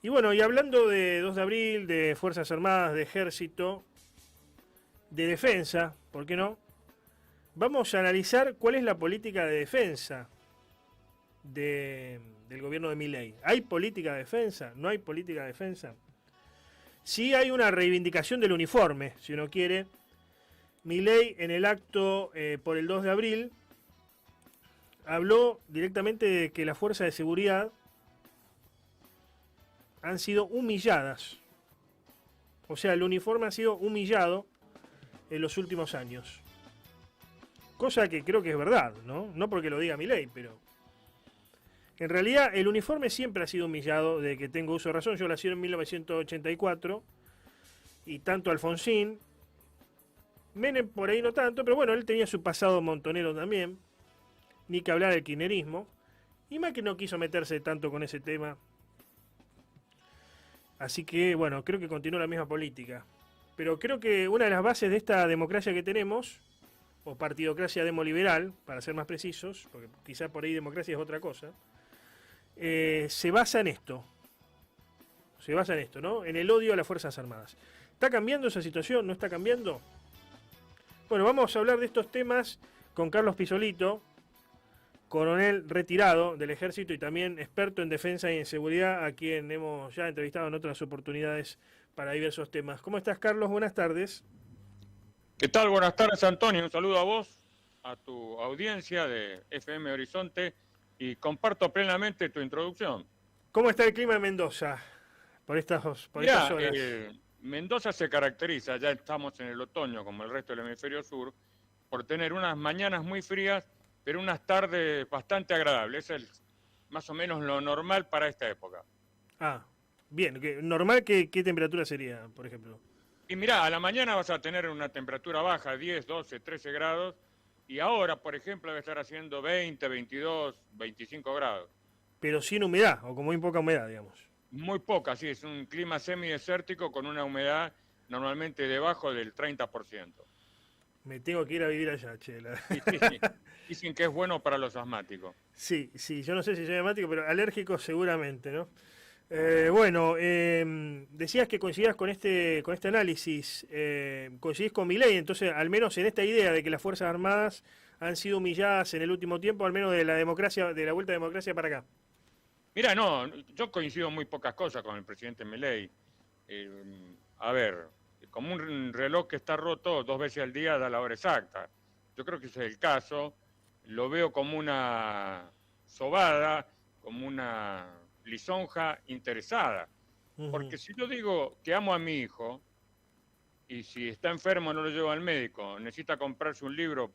Y bueno, y hablando de 2 de abril, de Fuerzas Armadas, de Ejército, de defensa, ¿por qué no? Vamos a analizar cuál es la política de defensa del gobierno de Milei. ¿Hay política de defensa? ¿No hay política de defensa? Sí hay una reivindicación del uniforme, si uno quiere. Milei en el acto por el 2 de abril habló directamente de que las fuerzas de seguridad han sido humilladas. O sea, el uniforme ha sido humillado en los últimos años. Cosa que creo que es verdad, ¿no? No porque lo diga Milei, pero... En realidad, el uniforme siempre ha sido humillado desde que tengo uso de razón. Yo nací en 1984 y tanto Alfonsín, Menem por ahí no tanto, pero bueno, él tenía su pasado montonero también. Ni que hablar del kirchnerismo. Y más que no quiso meterse tanto con ese tema. Así que, bueno, creo que continúa la misma política. Pero creo que una de las bases de esta democracia que tenemos, o partidocracia demoliberal, para ser más precisos, porque quizá por ahí democracia es otra cosa, se basa en esto. Se basa en esto, ¿no? En el odio a las Fuerzas Armadas. ¿Está cambiando esa situación? ¿No está cambiando? Bueno, vamos a hablar de estos temas con Carlos Pisolito, coronel retirado del ejército y también experto en defensa y en seguridad, a quien hemos ya entrevistado en otras oportunidades para diversos temas. ¿Cómo estás, Carlos? Buenas tardes. ¿Qué tal? Buenas tardes, Antonio. Un saludo a vos, a tu audiencia de FM Horizonte y comparto plenamente tu introducción. ¿Cómo está el clima en Mendoza por estas Mirá, horas? Mendoza se caracteriza, ya estamos en el otoño como el resto del hemisferio sur, por tener unas mañanas muy frías, pero unas tardes bastante agradables. Es más o menos lo normal para esta época. Ah, bien. Normal, ¿qué temperatura sería, por ejemplo? Y mirá, a la mañana vas a tener una temperatura baja, 10, 12, 13 grados, y ahora, por ejemplo, debe estar haciendo 20, 22, 25 grados. Pero sin humedad, o con muy poca humedad, digamos. Muy poca, sí, es un clima semidesértico con una humedad normalmente debajo del 30%. Me tengo que ir a vivir allá, chela. Sí, dicen que es bueno para los asmáticos. Sí, sí, yo no sé si soy asmático, pero alérgico seguramente, ¿no? Bueno, decías que coincidías con este análisis, coincidís con Milei, entonces al menos en esta idea de que las Fuerzas Armadas han sido humilladas en el último tiempo, al menos de la democracia, de la vuelta a democracia para acá. Mira, no, yo coincido muy pocas cosas con el presidente Milei. A ver, como un reloj que está roto 2 veces al día da la hora exacta. Yo creo que ese es el caso. Lo veo como una sobada, como una lisonja interesada. Ujú. Porque si yo digo que amo a mi hijo, y si está enfermo no lo llevo al médico, necesita comprarse un libro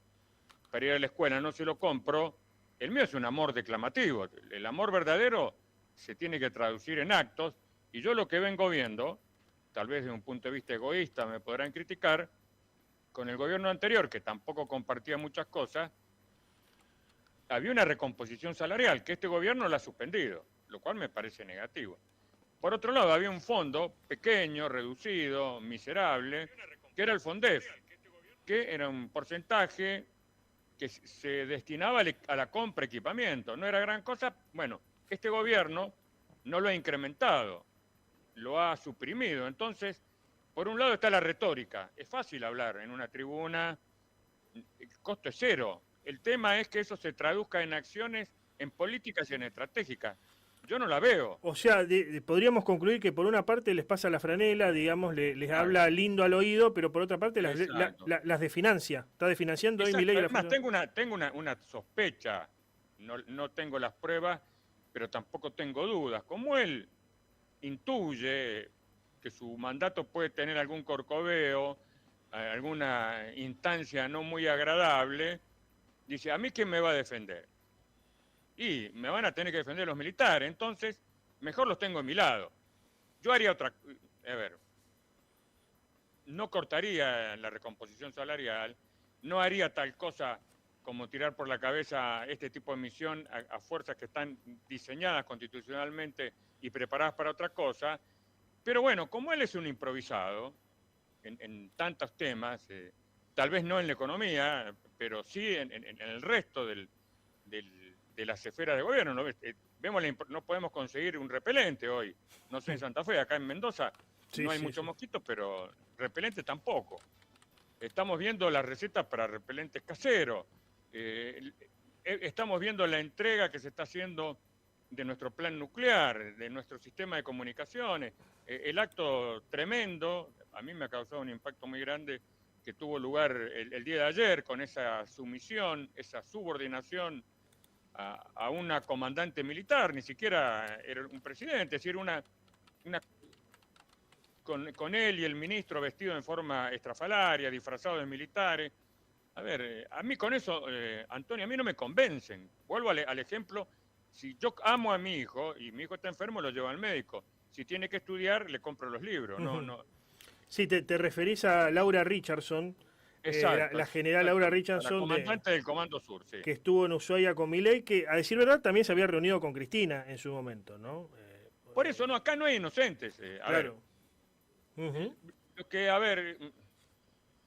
para ir a la escuela, no se lo compro, el mío es un amor declamativo. El amor verdadero se tiene que traducir en actos, y yo lo que vengo viendo, tal vez desde un punto de vista egoísta me podrán criticar, con el gobierno anterior, que tampoco compartía muchas cosas, había una recomposición salarial que este gobierno la ha suspendido, lo cual me parece negativo. Por otro lado, había un fondo pequeño, reducido, miserable, que era el FONDEF, que era un porcentaje que se destinaba a la compra de equipamiento. No era gran cosa. Bueno, este gobierno no lo ha incrementado, lo ha suprimido. Entonces, por un lado está la retórica. Es fácil hablar en una tribuna, el costo es cero. El tema es que eso se traduzca en acciones, en políticas y en estratégicas. Yo no la veo. O sea, podríamos concluir que por una parte les pasa la franela, digamos, les Claro, habla lindo al oído, pero por otra parte exacto. las desfinancia. Está desfinanciando hoy Exacto. Milei a la Además, fuerza. tengo una sospecha, no tengo las pruebas, pero tampoco tengo dudas. Como él intuye que su mandato puede tener algún corcoveo, alguna instancia no muy agradable, dice, ¿a mí quién me va a defender? Y me van a tener que defender los militares, entonces mejor los tengo a mi lado. Yo haría otra, a ver, no cortaría la recomposición salarial, no haría tal cosa como tirar por la cabeza este tipo de misión a fuerzas que están diseñadas constitucionalmente y preparadas para otra cosa. Pero bueno, como él es un improvisado en tantos temas, tal vez no en la economía, pero sí en el resto de las esferas de gobierno, ¿no? no podemos conseguir un repelente hoy. No sé en Santa Fe, acá en Mendoza Sí, no hay sí, muchos sí. mosquitos, pero repelente tampoco. Estamos viendo las recetas para repelentes caseros. Estamos viendo la entrega que se está haciendo de nuestro plan nuclear, de nuestro sistema de comunicaciones. El acto tremendo, a mí me ha causado un impacto muy grande, que tuvo lugar el día de ayer con esa sumisión, esa subordinación a una comandante militar, ni siquiera era un presidente, es decir, una con él y el ministro vestido en forma estrafalaria, disfrazado de militares. A ver, a mí con eso, Antonio, a mí no me convencen. Vuelvo al ejemplo, si yo amo a mi hijo y mi hijo está enfermo, lo llevo al médico. Si tiene que estudiar, le compro los libros. No, Ujú. no. Sí, te referís a Laura Richardson, Exacto, la general Laura exactamente. A la Richardson, comandante del Comando Sur, sí. que estuvo en Ushuaia con Milei, que a decir verdad también se había reunido con Cristina en su momento, ¿no? Por eso, no, acá no hay inocentes. A ver, Claro. Ujú. lo que, a ver,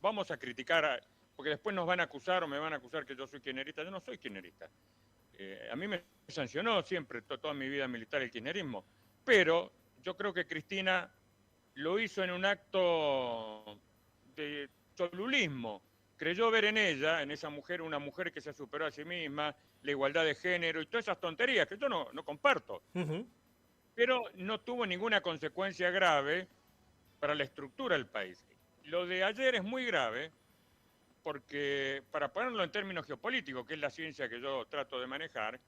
vamos a criticar, porque después nos van a acusar o me van a acusar que yo soy kirchnerista. Yo no soy kirchnerista. A mí me sancionó siempre toda mi vida militar el kirchnerismo, pero yo creo que Cristina lo hizo en un acto de cholulismo. Creyó ver en ella, en esa mujer, una mujer que se superó a sí misma, la igualdad de género y todas esas tonterías que yo no comparto, Ujú. pero no tuvo ninguna consecuencia grave para la estructura del país. Lo de ayer es muy grave porque, para ponerlo en términos geopolíticos, que es la ciencia que yo trato de manejar,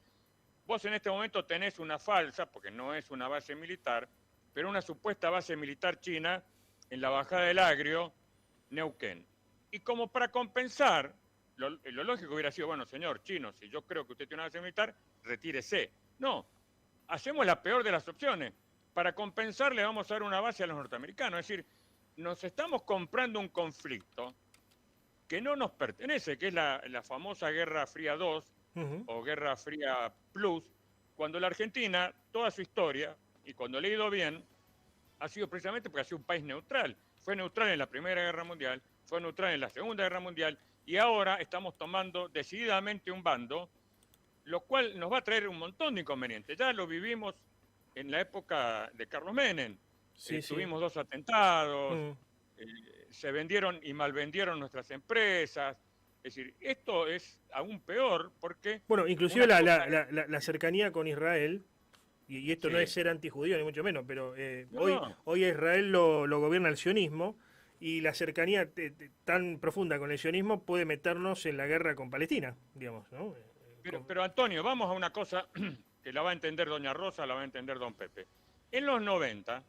vos en este momento tenés una falsa, porque no es una base militar, pero una supuesta base militar china en la bajada del Agrio, Neuquén. Y como para compensar, lo lógico hubiera sido, bueno, señor chino, si yo creo que usted tiene una base militar, retírese. No, hacemos la peor de las opciones. Para compensar le vamos a dar una base a los norteamericanos. Es decir, nos estamos comprando un conflicto que no nos pertenece, que es la famosa Guerra Fría 2 Ujú. o Guerra Fría Plus, cuando la Argentina, toda su historia, y cuando le ha ido bien, ha sido precisamente porque ha sido un país neutral. Fue neutral en la Primera Guerra Mundial, fue neutral en la Segunda Guerra Mundial, y ahora estamos tomando decididamente un bando, lo cual nos va a traer un montón de inconvenientes. Ya lo vivimos en la época de Carlos Menem. Sí, sí. Tuvimos 2 atentados, Mm. se vendieron y malvendieron nuestras empresas. Es decir, esto es aún peor porque Bueno, inclusive una cosa es... la cercanía con Israel, y esto no es Sí, ser antijudío ni mucho menos, pero no, no, hoy a Israel lo gobierna el sionismo, y la cercanía tan profunda con el sionismo puede meternos en la guerra con Palestina, digamos, ¿no? pero Antonio, vamos a una cosa que la va a entender doña Rosa, la va a entender don Pepe. En los 90,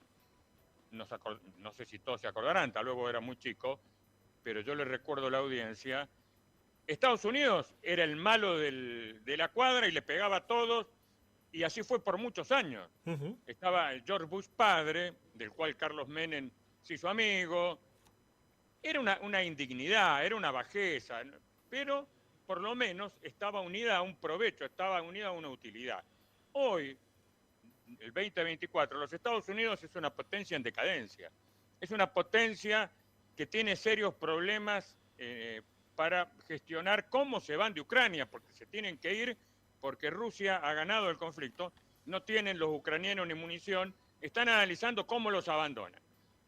no sé si todos se acordarán, tal luego era muy chico, pero yo le recuerdo a la audiencia, Estados Unidos era el malo de la cuadra y le pegaba a todos, y así fue por muchos años. Ujú. Estaba el George Bush padre, del cual Carlos Menem se hizo amigo. Era una indignidad, era una bajeza, pero por lo menos estaba unida a un provecho, estaba unida a una utilidad. Hoy, el 2024, los Estados Unidos es una potencia en decadencia. Es una potencia que tiene serios problemas para gestionar cómo se van de Ucrania, porque se tienen que ir, porque Rusia ha ganado el conflicto, no tienen los ucranianos ni munición, están analizando cómo los abandonan.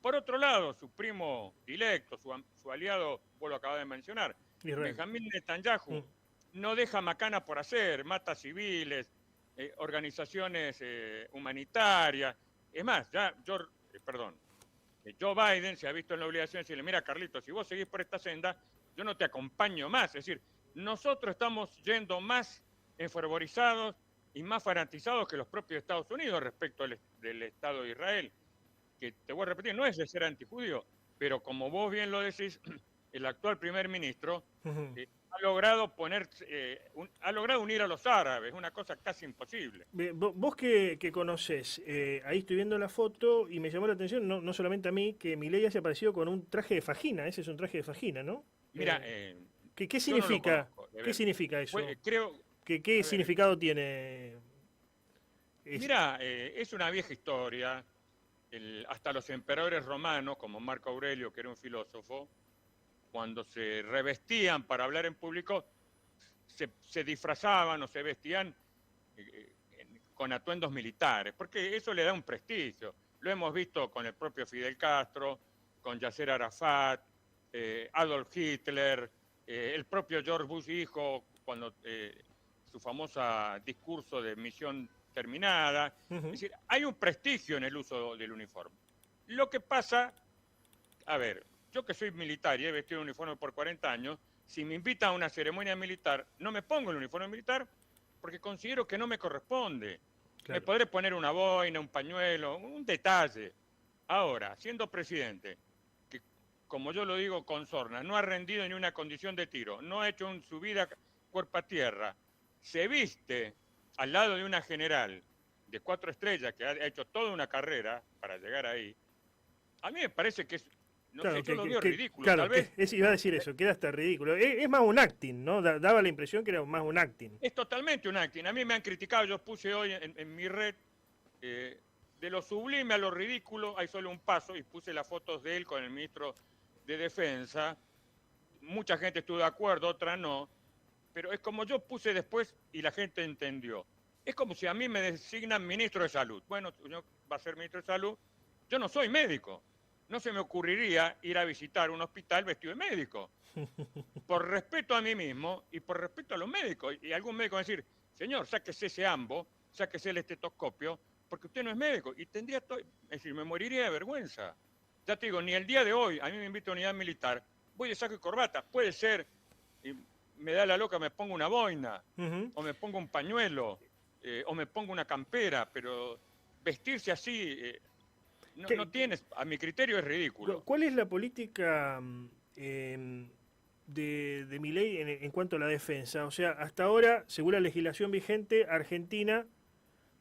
Por otro lado, su primo directo, su aliado, vos lo acabas de mencionar, Israel. Benjamín Netanyahu, Mm. no deja macana por hacer, mata civiles, organizaciones humanitarias. Es más, Joe Biden se ha visto en la obligación de decirle, mira Carlitos, si vos seguís por esta senda, yo no te acompaño más. Es decir, nosotros estamos yendo más enfervorizados y más fanatizados que los propios Estados Unidos respecto del Estado de Israel, que te voy a repetir, no es de ser antijudío, pero como vos bien lo decís, el actual primer ministro Ujú. ha logrado ha logrado unir a los árabes, una cosa casi imposible. Vos que conocés, ahí estoy viendo la foto y me llamó la atención, no solamente a mí, que Milei haya aparecido con un traje de fajina. Ese es un traje de fajina, ¿no? Mira, ¿Qué yo no lo significa? conozco, de ¿Qué ver. significa eso? Creo, ¿Qué a ver, significado tiene? Es- mira, es una vieja historia. Hasta los emperadores romanos, como Marco Aurelio, que era un filósofo, cuando se revestían para hablar en público, se disfrazaban o se vestían con atuendos militares, porque eso le da un prestigio. Lo hemos visto con el propio Fidel Castro, con Yasser Arafat, Adolf Hitler, el propio George Bush hijo, cuando su famoso discurso de misión terminada. Es decir, hay un prestigio en el uso del uniforme. Lo que pasa, a ver, yo que soy militar y he vestido un uniforme por 40 años, si me invitan a una ceremonia militar, no me pongo el uniforme militar porque considero que no me corresponde. Claro. Me podré poner una boina, un pañuelo, un detalle. Ahora, siendo presidente, que como yo lo digo con sorna, no ha rendido ni una condición de tiro, no ha hecho su vida cuerpo a tierra, se viste al lado de una general de 4 estrellas que ha hecho toda una carrera para llegar ahí, a mí me parece que es, no claro, sé, yo lo veo ridículo. Claro, tal vez. Iba a decir eso, queda hasta ridículo. Es más un acting, ¿no? Daba la impresión que era más un acting. Es totalmente un acting. A mí me han criticado, yo puse hoy en mi red, de lo sublime a lo ridículo, hay solo un paso, y puse las fotos de él con el ministro de Defensa. Mucha gente estuvo de acuerdo, otra no, pero es como yo puse después y la gente entendió. Es como si a mí me designan ministro de Salud. Bueno, yo va a ser ministro de Salud, yo no soy médico. No se me ocurriría ir a visitar un hospital vestido de médico. Por respeto a mí mismo y por respeto a los médicos. Y algún médico va a decir, señor, sáquese ese ambo, sáquese el estetoscopio, porque usted no es médico. Y tendría todo, es decir, me moriría de vergüenza. Ya te digo, ni el día de hoy, a mí me invita a unidad militar, voy de saco y corbata. Puede ser, y me da la loca, me pongo una boina, o me pongo un pañuelo, o me pongo una campera, pero vestirse así... No tienes, a mi criterio es ridículo. ¿Cuál es la política de Milei en cuanto a la defensa? O sea, hasta ahora, según la legislación vigente, Argentina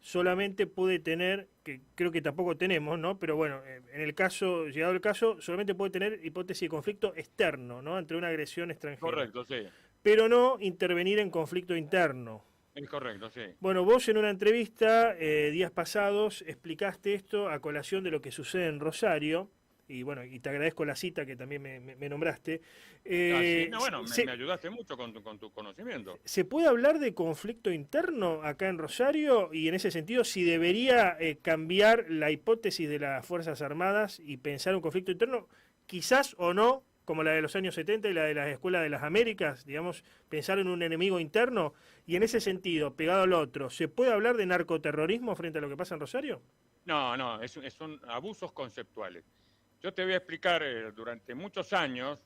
solamente puede tener, que creo que tampoco tenemos, ¿no? Pero bueno, en el caso, llegado el caso, solamente puede tener hipótesis de conflicto externo, ¿no? Entre una agresión extranjera. Correcto, sí. Pero no intervenir en conflicto interno. Es correcto, sí. Bueno, vos en una entrevista días pasados explicaste esto a colación de lo que sucede en Rosario, y bueno, y te agradezco la cita que también me nombraste. Sí. No, bueno, me ayudaste mucho con tu conocimiento. ¿Se puede hablar de conflicto interno acá en Rosario? Y en ese sentido, si debería cambiar la hipótesis de las Fuerzas Armadas y pensar un conflicto interno, quizás o no, como la de los años 70 y la de las escuelas de las Américas, digamos, pensar en un enemigo interno, y en ese sentido, pegado al otro, ¿se puede hablar de narcoterrorismo frente a lo que pasa en Rosario? No, son abusos conceptuales. Yo te voy a explicar, durante muchos años,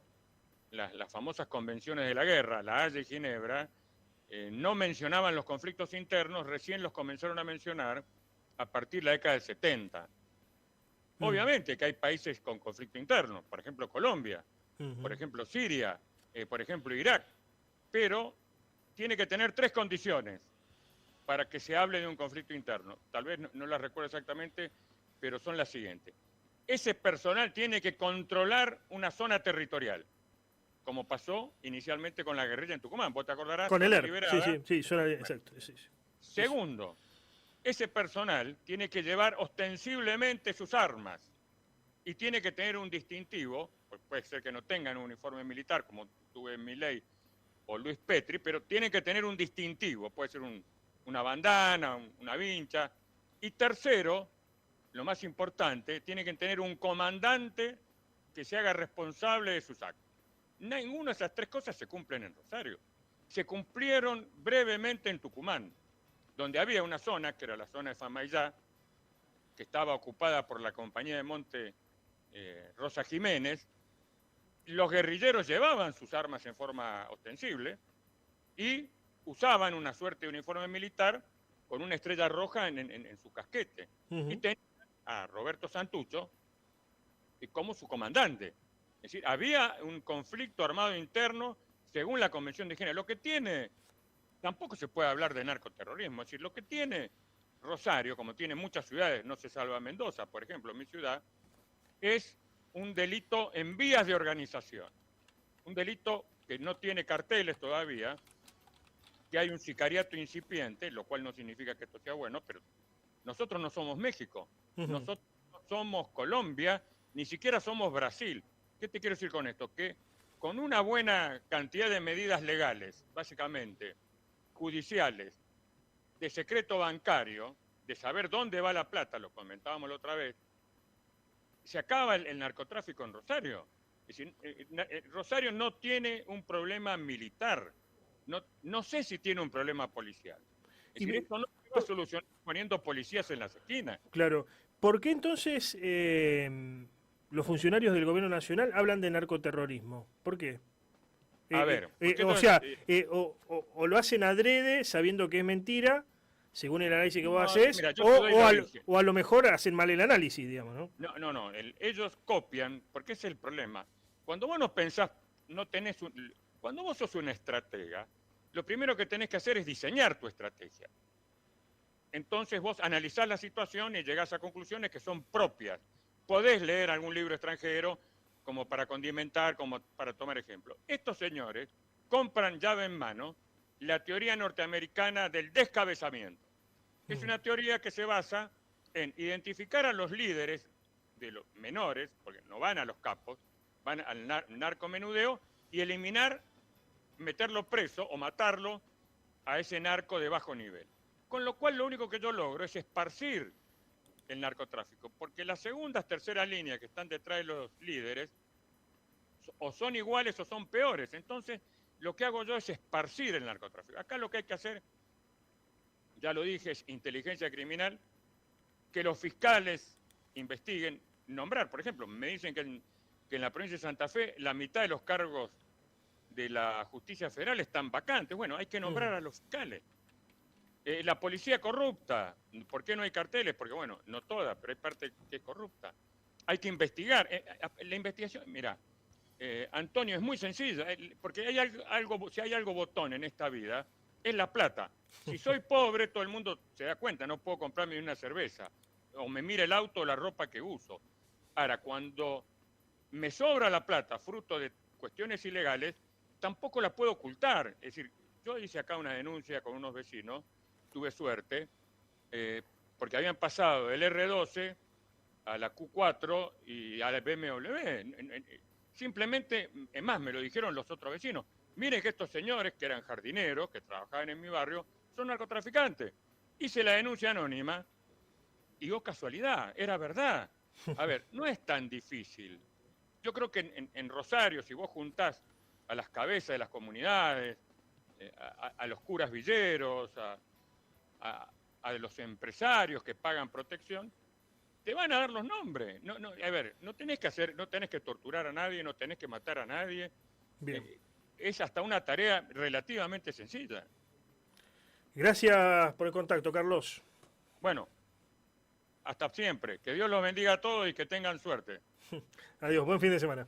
las famosas convenciones de la guerra, la Haya y Ginebra, no mencionaban los conflictos internos, recién los comenzaron a mencionar a partir de la década del 70. Obviamente que hay países con conflicto interno, por ejemplo Colombia, por ejemplo Siria, por ejemplo Irak, pero tiene que tener 3 condiciones para que se hable de un conflicto interno. Tal vez no las recuerdo exactamente, pero son las siguientes. Ese personal tiene que controlar una zona territorial, como pasó inicialmente con la guerrilla en Tucumán. ¿Vos te acordarás? Con el ERP, sí, zona, bueno. Exacto. Sí. Segundo, ese personal tiene que llevar ostensiblemente sus armas y tiene que tener un distintivo, pues puede ser que no tengan un uniforme militar como tuve en Milei o Luis Petri, pero tiene que tener un distintivo, puede ser una bandana, una vincha. Y tercero, lo más importante, tiene que tener un comandante que se haga responsable de sus actos. Ninguna de esas 3 cosas se cumplen en Rosario. Se cumplieron brevemente en Tucumán, donde había una zona, que era la zona de Famaillá, que estaba ocupada por la compañía de monte Rosa Jiménez. Los guerrilleros llevaban sus armas en forma ostensible y usaban una suerte de uniforme militar con una estrella roja en su casquete. Y tenían a Roberto Santucho como su comandante. Es decir, había un conflicto armado interno según la Convención de Ginebra. Lo que tiene, tampoco se puede hablar de narcoterrorismo, es decir, lo que tiene Rosario, como tiene muchas ciudades, no se salva Mendoza, por ejemplo, mi ciudad, es un delito en vías de organización. Un delito que no tiene carteles todavía, que hay un sicariato incipiente, lo cual no significa que esto sea bueno, pero nosotros no somos México, nosotros no somos Colombia, ni siquiera somos Brasil. ¿Qué te quiero decir con esto? Que con una buena cantidad de medidas legales, básicamente, judiciales, de secreto bancario, de saber dónde va la plata, lo comentábamos la otra vez, se acaba el narcotráfico en Rosario. Es decir, Rosario no tiene un problema militar, no sé si tiene un problema policial. Es decir, esto no se va a solucionar poniendo policías en las esquinas. Claro. ¿Por qué entonces los funcionarios del gobierno nacional hablan de narcoterrorismo? ¿Por qué? A ver, O sea, o lo hacen adrede sabiendo que es mentira, según el análisis que vos haces, mira, o a lo mejor hacen mal el análisis, digamos, ¿no? No, ellos copian, porque es el problema. Cuando vos no pensás, cuando vos sos un estratega, lo primero que tenés que hacer es diseñar tu estrategia. Entonces vos analizás la situación y llegás a conclusiones que son propias. Podés leer algún libro extranjero como para condimentar, como para tomar ejemplo. Estos señores compran llave en mano la teoría norteamericana del descabezamiento. Es una teoría que se basa en identificar a los líderes de los menores, porque no van a los capos, van al narcomenudeo y eliminar, meterlo preso o matarlo a ese narco de bajo nivel. Con lo cual lo único que yo logro es esparcir el narcotráfico, porque las segundas, terceras líneas que están detrás de los líderes o son iguales o son peores. Entonces, lo que hago yo es esparcir el narcotráfico. Acá lo que hay que hacer, ya lo dije, es inteligencia criminal, que los fiscales investiguen, nombrar. Por ejemplo, me dicen que en la provincia de Santa Fe la mitad de los cargos de la justicia federal están vacantes. Bueno, hay que nombrar a los fiscales. La policía corrupta, ¿por qué no hay carteles? Porque, bueno, no toda, pero hay parte que es corrupta. Hay que investigar. La investigación, mira, Antonio, es muy sencilla, porque si hay algo botón en esta vida, es la plata. Si soy pobre, todo el mundo se da cuenta, no puedo comprarme una cerveza, o me mira el auto o la ropa que uso. Ahora, cuando me sobra la plata, fruto de cuestiones ilegales, tampoco la puedo ocultar. Es decir, yo hice acá una denuncia con unos vecinos, tuve suerte, porque habían pasado del R12 a la Q4 y a la BMW. Simplemente, es más, me lo dijeron los otros vecinos. Miren que estos señores, que eran jardineros, que trabajaban en mi barrio, son narcotraficantes. Hice la denuncia anónima y, oh casualidad, era verdad. A ver, no es tan difícil. Yo creo que en Rosario, si vos juntás a las cabezas de las comunidades, a los curas villeros, a los empresarios que pagan protección, te van a dar los nombres. A ver, no tenés que torturar a nadie, no tenés que matar a nadie. Bien. Es hasta una tarea relativamente sencilla. Gracias por el contacto, Carlos. Bueno, hasta siempre. Que Dios los bendiga a todos y que tengan suerte. Adiós, buen fin de semana.